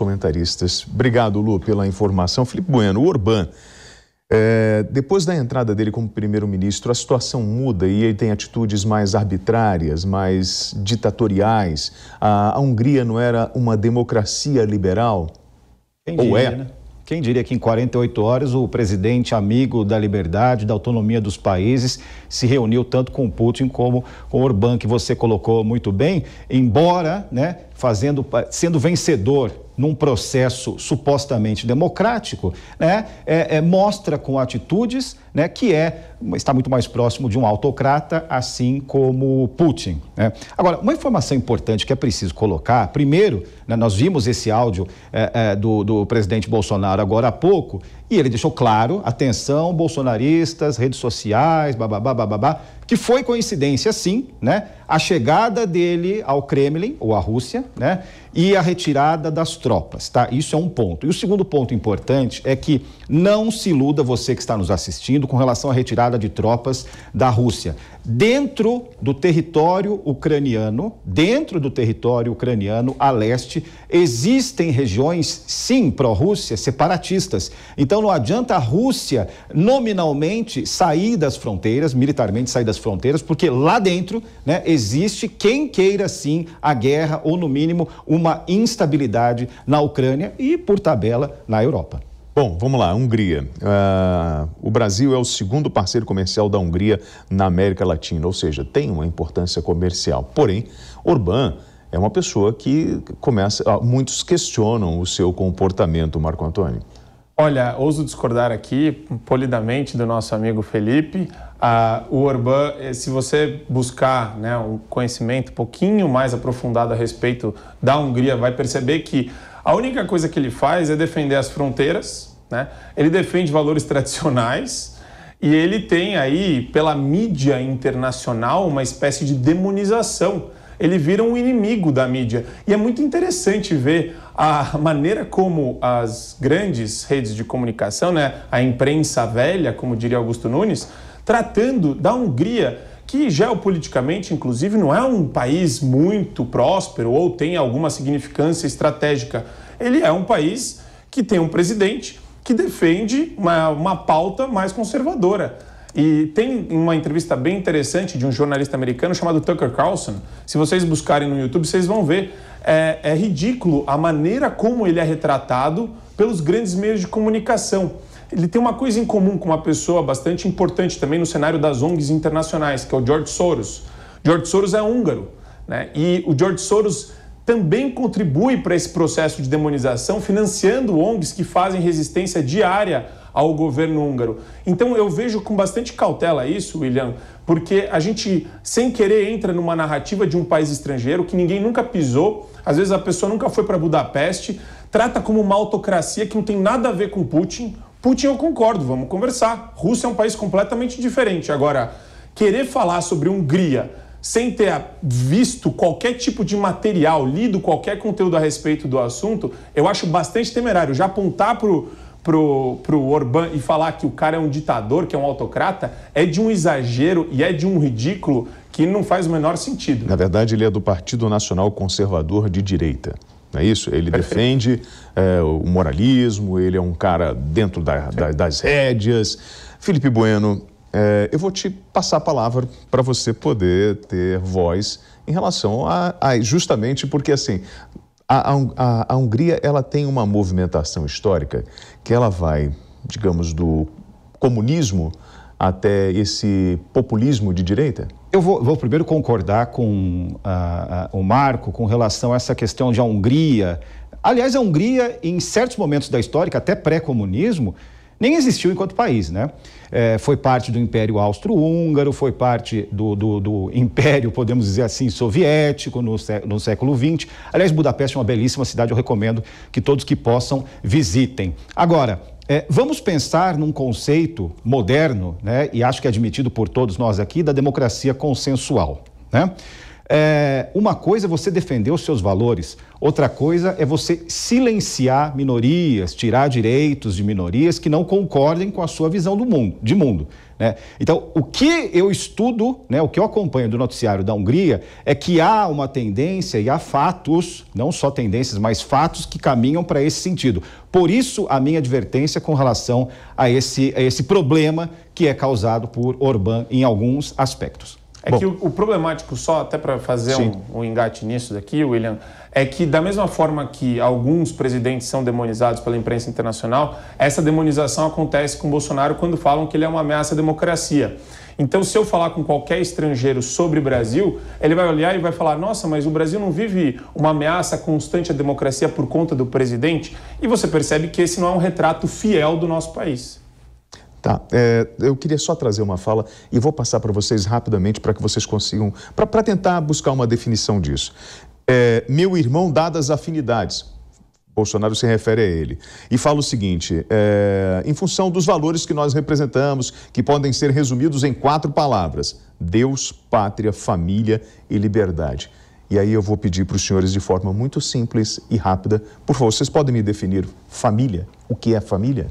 comentaristas. Obrigado, Lu, pela informação. Felipe Bueno, o Orbán, depois da entrada dele como primeiro-ministro, a situação muda e ele tem atitudes mais arbitrárias, mais ditatoriais. A Hungria não era uma democracia liberal? Quem diria, né? Quem diria que em 48 horas o presidente amigo da liberdade, da autonomia dos países, se reuniu tanto com Putin como com Orbán, que você colocou muito bem, embora, né, sendo vencedor num processo supostamente democrático, né, mostra com atitudes, né, que está muito mais próximo de um autocrata, assim como Putin, né? Agora, uma informação importante que é preciso colocar, primeiro, né, nós vimos esse áudio do presidente Bolsonaro agora há pouco, e ele deixou claro, atenção, bolsonaristas, redes sociais, bababá, que foi coincidência, sim, né, a chegada dele ao Kremlin, ou à Rússia, né, e a retirada das tropas, tá? Isso é um ponto. E o segundo ponto importante é que não se iluda, você que está nos assistindo, com relação à retirada de tropas da Rússia. Dentro do território ucraniano, a leste, existem regiões, sim, pró-Rússia, separatistas. Então não adianta a Rússia nominalmente sair das fronteiras, militarmente sair das fronteiras, porque lá dentro, né, existe quem queira sim a guerra ou no mínimo uma instabilidade na Ucrânia e, por tabela, na Europa. Bom, vamos lá, Hungria. O Brasil é o segundo parceiro comercial da Hungria na América Latina, ou seja, tem uma importância comercial. Porém, Orbán é uma pessoa que muitos questionam o seu comportamento, Marco Antônio. Olha, ouso discordar aqui, polidamente, do nosso amigo Felipe. O Orbán, se você buscar, né, um conhecimento um pouquinho mais aprofundado a respeito da Hungria, vai perceber que a única coisa que ele faz é defender as fronteiras, né? Ele defende valores tradicionais e ele tem aí, pela mídia internacional, uma espécie de demonização. Ele vira um inimigo da mídia. E é muito interessante ver a maneira como as grandes redes de comunicação, né, a imprensa velha, como diria Augusto Nunes, tratando da Hungria, que geopoliticamente, inclusive, não é um país muito próspero ou tem alguma significância estratégica. Ele é um país que tem um presidente que defende uma pauta mais conservadora. E tem uma entrevista bem interessante de um jornalista americano chamado Tucker Carlson. Se vocês buscarem no YouTube, vocês vão ver. É ridículo a maneira como ele é retratado pelos grandes meios de comunicação. Ele tem uma coisa em comum com uma pessoa bastante importante também no cenário das ONGs internacionais, que é o George Soros. George Soros é húngaro, né? E o George Soros também contribui para esse processo de demonização, financiando ONGs que fazem resistência diária ao governo húngaro. Então eu vejo com bastante cautela isso, William, porque a gente, sem querer, entra numa narrativa de um país estrangeiro que ninguém nunca pisou, às vezes a pessoa nunca foi para Budapeste, trata como uma autocracia que não tem nada a ver com Putin. Putin eu concordo, vamos conversar. Rússia é um país completamente diferente. Agora, querer falar sobre Hungria sem ter visto qualquer tipo de material, lido qualquer conteúdo a respeito do assunto, eu acho bastante temerário. Já apontar pro Orbán e falar que o cara é um ditador, que é um autocrata, é de um exagero e é de um ridículo que não faz o menor sentido. Na verdade, ele é do Partido Nacional Conservador de Direita. Não é isso? Ele defende o moralismo, ele é um cara dentro das rédeas. Felipe Bueno, eu vou te passar a palavra para você poder ter voz em relação justamente porque, assim, a Hungria, ela tem uma movimentação histórica que ela vai, digamos, do comunismo até esse populismo de direita? Eu vou primeiro concordar com o Marco com relação a essa questão de a Hungria. Aliás, a Hungria, em certos momentos da história, até pré-comunismo, nem existiu enquanto país, né? Foi parte do Império Austro-Húngaro, foi parte do Império, podemos dizer assim, soviético no século XX. Aliás, Budapeste é uma belíssima cidade, eu recomendo que todos que possam visitem. Agora, vamos pensar num conceito moderno, né, e acho que é admitido por todos nós aqui, da democracia consensual, né? Uma coisa é você defender os seus valores, outra coisa é você silenciar minorias, tirar direitos de minorias que não concordem com a sua visão de mundo, né? Então, o que eu estudo, né, o que eu acompanho do noticiário da Hungria é que há uma tendência e há fatos, não só tendências, mas fatos que caminham para esse sentido. Por isso, a minha advertência com relação a esse problema que é causado por Orbán em alguns aspectos. Que o problemático, só até para fazer um engate nisso daqui, William, é que da mesma forma que alguns presidentes são demonizados pela imprensa internacional, essa demonização acontece com Bolsonaro quando falam que ele é uma ameaça à democracia. Então, se eu falar com qualquer estrangeiro sobre o Brasil, ele vai olhar e vai falar, nossa, mas o Brasil não vive uma ameaça constante à democracia por conta do presidente? E você percebe que esse não é um retrato fiel do nosso país. Tá, eu queria só trazer uma fala e vou passar para vocês rapidamente para que vocês consigam, para tentar buscar uma definição disso. Meu irmão, dadas afinidades, Bolsonaro se refere a ele, e fala o seguinte, em função dos valores que nós representamos, que podem ser resumidos em 4 palavras, Deus, pátria, família e liberdade. E aí eu vou pedir para os senhores de forma muito simples e rápida, por favor, vocês podem me definir família? O que é família?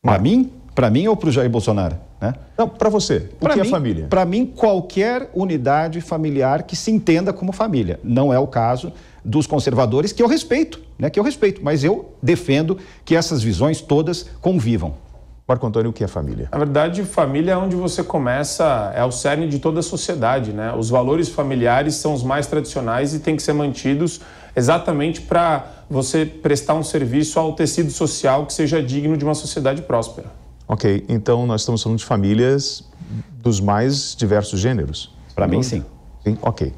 Para mim? Para mim ou para o Jair Bolsonaro? Né? Não, para você. O que é família? Para mim, qualquer unidade familiar que se entenda como família. Não é o caso dos conservadores, que eu respeito, né? Mas eu defendo que essas visões todas convivam. Marco Antônio, o que é família? Na verdade, família é onde você começa, é o cerne de toda a sociedade, né? Os valores familiares são os mais tradicionais e têm que ser mantidos exatamente para você prestar um serviço ao tecido social que seja digno de uma sociedade próspera. Ok, então nós estamos falando de famílias dos mais diversos gêneros? Para mim, sim. Sim, ok.